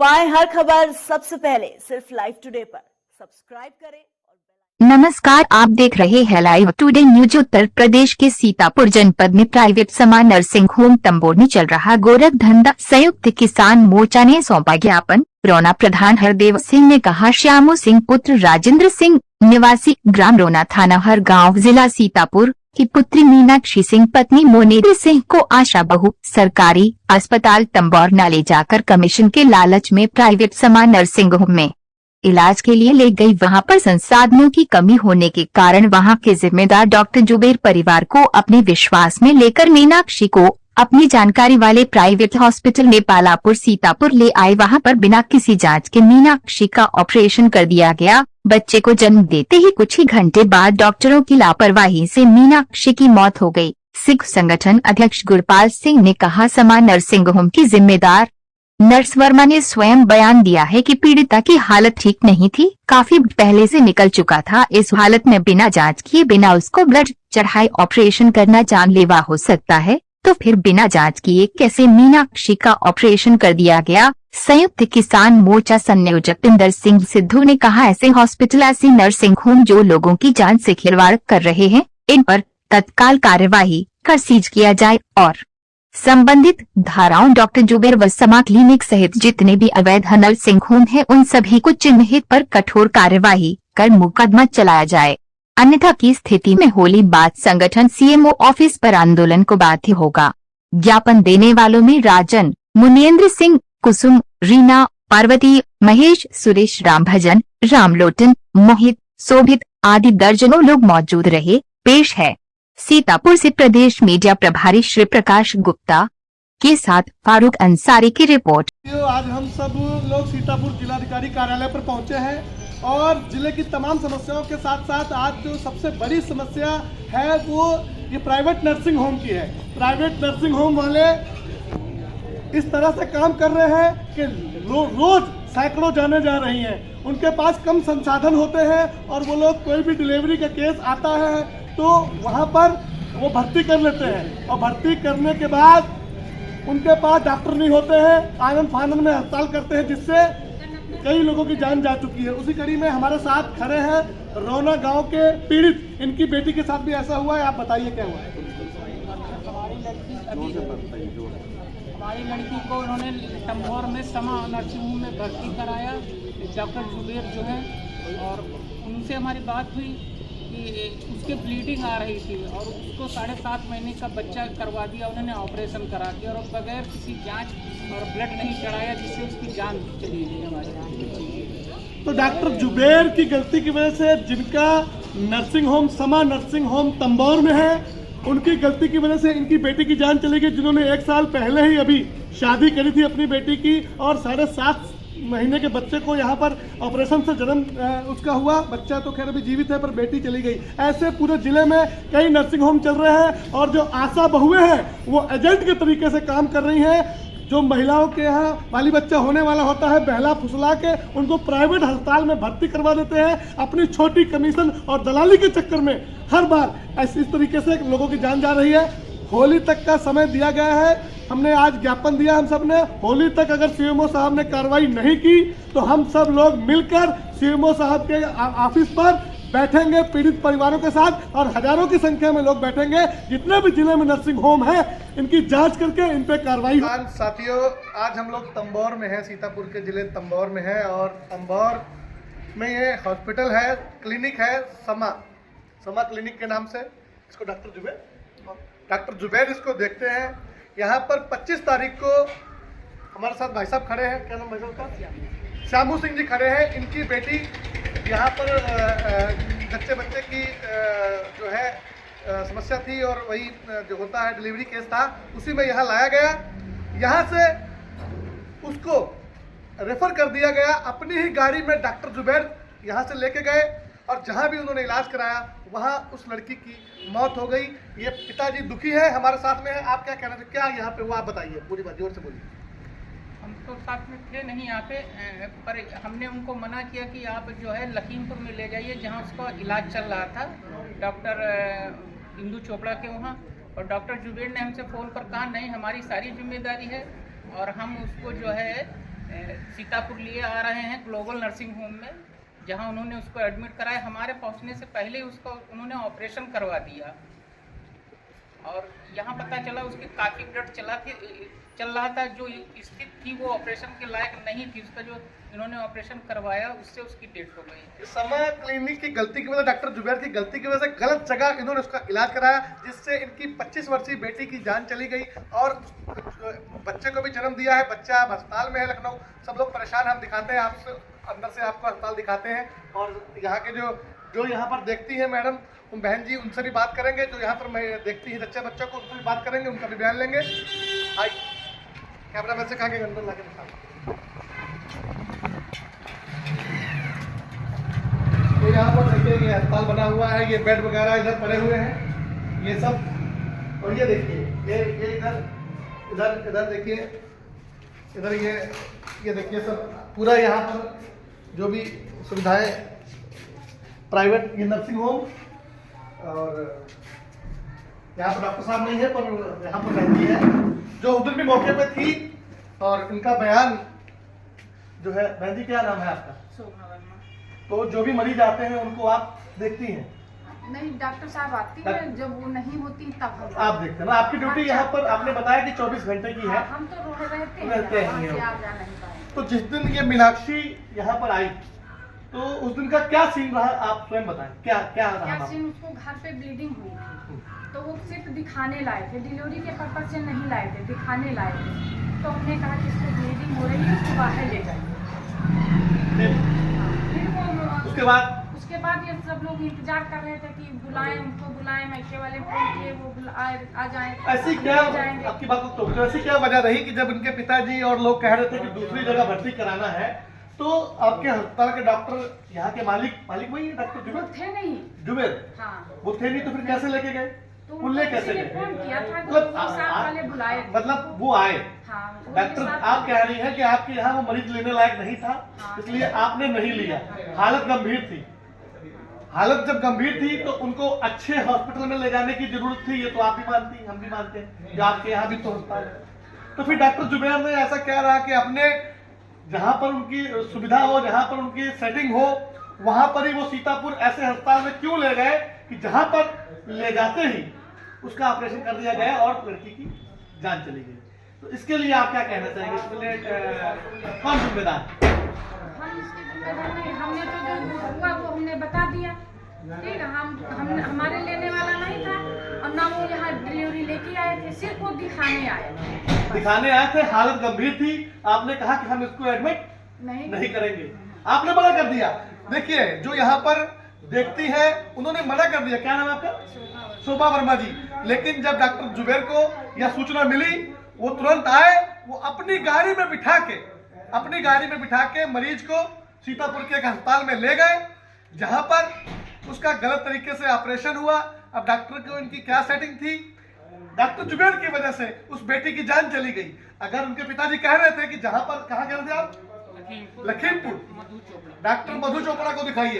पाए हर खबर सबसे पहले सिर्फ लाइव टुडे पर। सब्सक्राइब करें। नमस्कार, आप देख रहे हैं live today news. Uttar Pradesh के सीतापुर जनपद में प्राइवेट समा नर्सिंग होम तंबोर में चल रहा गोरख धंधा। संयुक्त किसान मोर्चा ने सौंपा ज्ञापन। रोना प्रधान हरदेव सिंह ने कहा, श्यामू सिंह पुत्र राजेंद्र सिंह निवासी ग्राम रोना थाना हर गाँव जिला सीतापुर की पुत्री मीनाक्षी सिंह पत्नी मोनेन्द्र सिंह को आशा बहु सरकारी अस्पताल तंबोर न ले जाकर कमीशन के लालच में प्राइवेट समा नर्सिंग होम में इलाज के लिए ले गई। वहां पर संसाधनों की कमी होने के कारण वहां के जिम्मेदार डॉक्टर जुबेर परिवार को अपने विश्वास में लेकर मीनाक्षी को अपनी जानकारी वाले प्राइवेट हॉस्पिटल नेपालापुर सीतापुर ले आए। वहां पर बिना किसी जांच के मीनाक्षी का ऑपरेशन कर दिया गया। बच्चे को जन्म देते ही कुछ ही घंटे बाद डॉक्टरों की लापरवाही से मीनाक्षी की मौत हो गई। सिख संगठन अध्यक्ष गुरपाल सिंह ने कहा, समा नर्सिंग होम की जिम्मेदार नर्स वर्मा ने स्वयं बयान दिया है कि पीड़िता की हालत ठीक नहीं थी, काफी पहले से निकल चुका था। इस हालत में बिना जांच किए बिना उसको ब्लड चढ़ाए ऑपरेशन करना जानलेवा हो सकता है, तो फिर बिना जांच किए कैसे मीनाक्षी का ऑपरेशन कर दिया गया। संयुक्त किसान मोर्चा संयोजक इंदर सिंह सिद्धू ने कहा, ऐसे हॉस्पिटल ऐसी नर्सिंग होम जो लोगों की जान से खिलवाड़ कर रहे हैं, इन पर तत्काल कार्यवाही कर सीज किया जाए और संबंधित धाराओं डॉक्टर जुबेर व समा क्लिनिक सहित जितने भी अवैध नर्सिंग होम हैं उन सभी को चिन्हित पर कठोर कार्यवाही कर मुकदमा चलाया जाए, अन्यथा की स्थिति में होली बाद संगठन सीएमओ ऑफिस पर आंदोलन को बाध्य होगा। ज्ञापन देने वालों में राजन, मुनियेंद्र सिंह, कुसुम, रीना, पार्वती, महेश, सुरेश, रामभजन, रामलोटन, मोहित, शोभित आदि दर्जनों लोग मौजूद रहे। पेश है सीतापुर से प्रदेश मीडिया प्रभारी श्री प्रकाश गुप्ता के साथ फारूक अंसारी की रिपोर्ट। आज हम सब लोग सीतापुर जिलाधिकारी कार्यालय पर पहुंचे हैं और जिले की तमाम समस्याओं के साथ साथ आज जो सबसे बड़ी समस्या है वो ये प्राइवेट नर्सिंग होम की है। प्राइवेट नर्सिंग होम वाले इस तरह से काम कर रहे हैं कि रोज सैकड़ों जाने जा रही हैं। उनके पास कम संसाधन होते हैं और वो लोग कोई भी डिलीवरी का केस आता है तो वहाँ पर वो भर्ती कर लेते हैं और भर्ती करने के बाद उनके पास डॉक्टर नहीं होते हैं, आनन फानन में हड़ताल करते हैं, जिससे कई लोगों की जान जा चुकी है। उसी कड़ी में हमारे साथ खड़े हैं रोना गांव के पीड़ित, इनकी बेटी के साथ भी ऐसा हुआ है। आप बताइए क्या हुआ है। हमारी लड़की को उन्होंने तंबोर में समा नर्सिंग होम में भर्ती कराया, डॉक्टर जुबेर जो है, और उनसे हमारी बात हुई कि उसके ब्लीडिंग आ रही थी और उसको 7.5 महीने का बच्चा करवा दिया उन्होंने, ऑपरेशन करा दिया और बगैर किसी जांच और ब्लड नहीं चढ़ाया, जिससे उसकी जान चली गई हमारे। तो डॉक्टर जुबेर की गलती की वजह से जिनका नर्सिंग होम समा नर्सिंग होम तंबोर में है, उनकी गलती की वजह से इनकी बेटी की जान चली गई, जिन्होंने 1 साल पहले ही अभी शादी करी थी अपनी बेटी की और 7.5 महीने के बच्चे को यहाँ पर ऑपरेशन से जन्म उसका हुआ। बच्चा तो खैर अभी जीवित है पर बेटी चली गई। ऐसे पूरे जिले में कई नर्सिंग होम चल रहे हैं और जो आशा बहुएं हैं वो एजेंट के तरीके से काम कर रही हैं। जो महिलाओं के यहाँ बाली बच्चा होने वाला होता है, बहला फुसला के उनको प्राइवेट अस्पताल में भर्ती करवा देते हैं अपनी छोटी कमीशन और दलाली के चक्कर में। हर बार ऐसे इस तरीके से लोगों की जान जा रही है। होली तक का समय दिया गया है, हमने आज ज्ञापन दिया हम सब ने। होली तक अगर सीएमओ साहब ने कार्रवाई नहीं की तो हम सब लोग मिलकर सीएमओ साहब के ऑफिस पर बैठेंगे पीड़ित परिवारों के साथ और हजारों की संख्या में लोग बैठेंगे। जितने भी जिले में नर्सिंग होम है इनकी जांच करके इन पे कार्रवाई। साथियों, आज हम लोग तंबोर में हैं, सीतापुर के जिले तंबोर में है और तंबोर में ये हॉस्पिटल है, क्लिनिक है समा क्लिनिक के नाम से। इसको डॉक्टर जुबेर इसको देखते हैं। यहाँ पर 25 तारीख को हमारे साथ भाई साहब खड़े हैं, क्या नाम भाई साहब का? श्यामू सिंह जी खड़े हैं। इनकी बेटी यहाँ पर बच्चे की जो है समस्या थी और वही जो होता है डिलीवरी केस था, उसी में यहाँ लाया गया। यहाँ से उसको रेफर कर दिया गया। अपनी ही गाड़ी में डॉक्टर जुबेर यहाँ से लेके गए और जहाँ भी उन्होंने इलाज कराया वहाँ उस लड़की की मौत हो गई। ये पिताजी दुखी है, हमारे साथ में है। आप क्या कहना चाहिए, क्या यहाँ पे हुआ, आप बताइए, पूरी बात जोर से बोलिए। हम तो साथ में थे नहीं यहाँ पे, पर हमने उनको मना किया कि आप जो है लखीमपुर में ले जाइए जहाँ उसका इलाज चल रहा था, डॉक्टर इंदू चोपड़ा के वहाँ। और डॉक्टर जुबेर ने हमसे फ़ोन पर कहा नहीं, हमारी सारी जिम्मेदारी है और हम उसको जो है सीतापुर लिए आ रहे हैं ग्लोबल नर्सिंग होम में, जहां उन्होंने उसको एडमिट कराया। हमारे पहुंचने से पहले उसको उन्होंने ऑपरेशन करवा दिया और यहाँ पता चला उसके काफ़ी ब्लड चल रहा था। जो स्थिति थी वो ऑपरेशन के लायक नहीं थी। उसका जो इन्होंने ऑपरेशन करवाया उससे उसकी डेथ हो गई। समा क्लिनिक की गलती की वजह, डॉक्टर जुबैर की गलती की वजह से गलत जगह इन्होंने उसका इलाज कराया, जिससे इनकी 25 वर्षीय बेटी की जान चली गई और बच्चे को भी जन्म दिया है। बच्चा अब अस्पताल में है लखनऊ। सब लोग परेशान, हम दिखाते हैं आपसे, अंदर से आपको अस्पताल दिखाते हैं। और यहाँ के जो यहाँ पर देखती हैं मैडम, उन बहन जी, उनसे भी बात करेंगे। जो यहाँ पर देखती है बच्चे बच्चों को, उनसे भी बात करेंगे, उनका भी बयान लेंगे। आई कैमरा मैन से कहा कि अंदर लाके दिखा। तो यहाँ पर देखिए ये अस्पताल बना हुआ है, ये बेड वगैरह इधर पड़े हुए हैं, ये सब। और ये देखिए ये इधर देखिए, इधर ये देखिए सब पूरा यहाँ पर जो भी सुविधाएं प्राइवेट ये नर्सिंग होम। और यहाँ पर डॉक्टर साहब नहीं है पर यहाँ पर रहती है, जो उधर भी मौके पे थी। और इनका बयान जो है, बहन जी क्या नाम है आपका? शोभा वर्मा। तो जो भी मरीज आते हैं उनको आप देखती हैं? नहीं, डॉक्टर साहब आती है, जब वो नहीं होती तब हम आप देखते हैं ना। आपकी ड्यूटी यहाँ पर आपने बताया कि 24 घंटे की है। हम तो रहते हैं, वहाँ से आ जा नहीं पाए। तो जिस दिन ये मीनाक्षी यहाँ पर आई तो उस दिन का क्या सीन रहा, आप स्वयं बताएं। क्या रहा सीन? उसको घर पे ब्लीडिंग हुई थी, तो वो सिर्फ दिखाने लाए थे, डिलीवरी के पर्पज से नहीं लाए थे, दिखाने लाए थे। तो हमने कहा कि इसको ब्लीडिंग हो रही है, उसको बाहर ले जाइए। फिर वो उसके बाद ये सब लोग इंतजार कर रहे थे कि बुलाएं, उनको बुलाएं, मैके वाले फोन किए, वो आ जाएं। ऐसी क्या आपकी बात को तो ऐसी क्या वजह रही कि जब उनके पिताजी और लोग कह रहे थे कि दूसरी जगह भर्ती कराना है, तो आपके अस्पताल के डॉक्टर, यहाँ के मालिक वही है डॉक्टर जुबैर? थे नहीं जुबैर, हाँ, वो थे नहीं, तो फिर कैसे लेके गए? तो उनने कैसे गए? फोन किया था, मतलब वाले बुलाए थे। मतलब वो आए? हाँ, डॉक्टर आप कह रही हैं कि आपके यहाँ वो मरीज लेने लायक नहीं था, इसलिए आपने नहीं लिया। हालत गंभीर थी। हालत जब गंभीर थी तो उनको अच्छे हॉस्पिटल में ले जाने की जरूरत थी। ये तो आप भी मानती, हम भी मानते हैं कि आपके यहाँ भी तो अस्पताल है। तो फिर डॉक्टर जुबैर ने ऐसा क्या रहा कि अपने जहां पर उनकी सुविधा हो, जहां पर उनकी सेटिंग हो, वहां पर ही वो सीतापुर ऐसे अस्पताल में क्यों ले गए कि जहां पर ले जाते ही उसका ऑपरेशन कर दिया गया और लड़की की जान चली गई। तो इसके लिए आप क्या कहना चाहेंगे? इसके लिए कौन जिम्मेदार? हम इसके जिम्मेदार नहीं, हमने तो जो हुआ वो हमने बता दिया, ठीक है। हम हमारे लेने वाला नहीं था और ना वो यहाँ डिलीवरी लेके आए थे, सिर्फ वो दिखाने आए थे। हालत गंभीर थी, आपने कहा कि हम इसको एडमिट नहीं करेंगे, आपने मना कर दिया। देखिए जो यहाँ पर देखती है उन्होंने मना कर दिया। क्या नाम आपका? शोभा वर्मा जी। लेकिन जब डॉक्टर जुबैर को यह सूचना मिली, वो तुरंत आए, वो अपनी गाड़ी में बिठा के मरीज को सीतापुर के एक अस्पताल में ले गए, जहां पर उसका गलत तरीके से ऑपरेशन हुआ। अब डॉक्टर को इनकी क्या सेटिंग थी, डॉक्टर जुबैर की वजह से उस बेटी की जान चली गई। अगर उनके पिताजी कह रहे थे कि जहां पर, कहाँ गए थे आप? लखीमपुर। डॉक्टर मधु चोपड़ा को दिखाइए,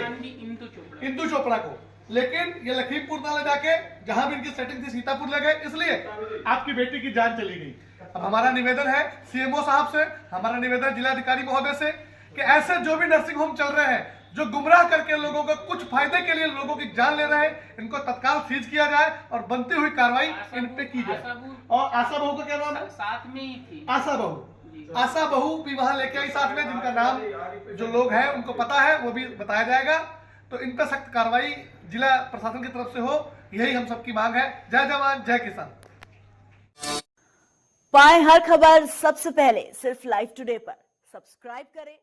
इंदु चोपड़ा को। लेकिन ये लखीमपुर ना ले जाके जहां भी इनकी सेटिंग थी सीतापुर ले गए, इसलिए आपकी बेटी की जान चली गई। अब हमारा निवेदन है सीएमओ साहब से, हमारा निवेदन जिलाधिकारी महोदय से कि ऐसे जो भी नर्सिंग होम चल रहे हैं, जो गुमराह करके लोगों को कुछ फायदे के लिए लोगों की जान ले रहे हैं, इनको तत्काल सीज किया जाए और बनती हुई कार्रवाई इन पे की जाए। और आशा बहू का क्या नाम है? साथ में ही थी आशा बहू भी वहां लेके आई साथ में, जिनका नाम जो लोग हैं उनको पता है, वो भी बताया जाएगा। तो इन पर सख्त कार्रवाई जिला प्रशासन की तरफ से हो, यही हम सबकी मांग है। जय जवान जय किसान। पाएं हर खबर सबसे पहले सिर्फ लाइव टुडे पर। सब्सक्राइब करें।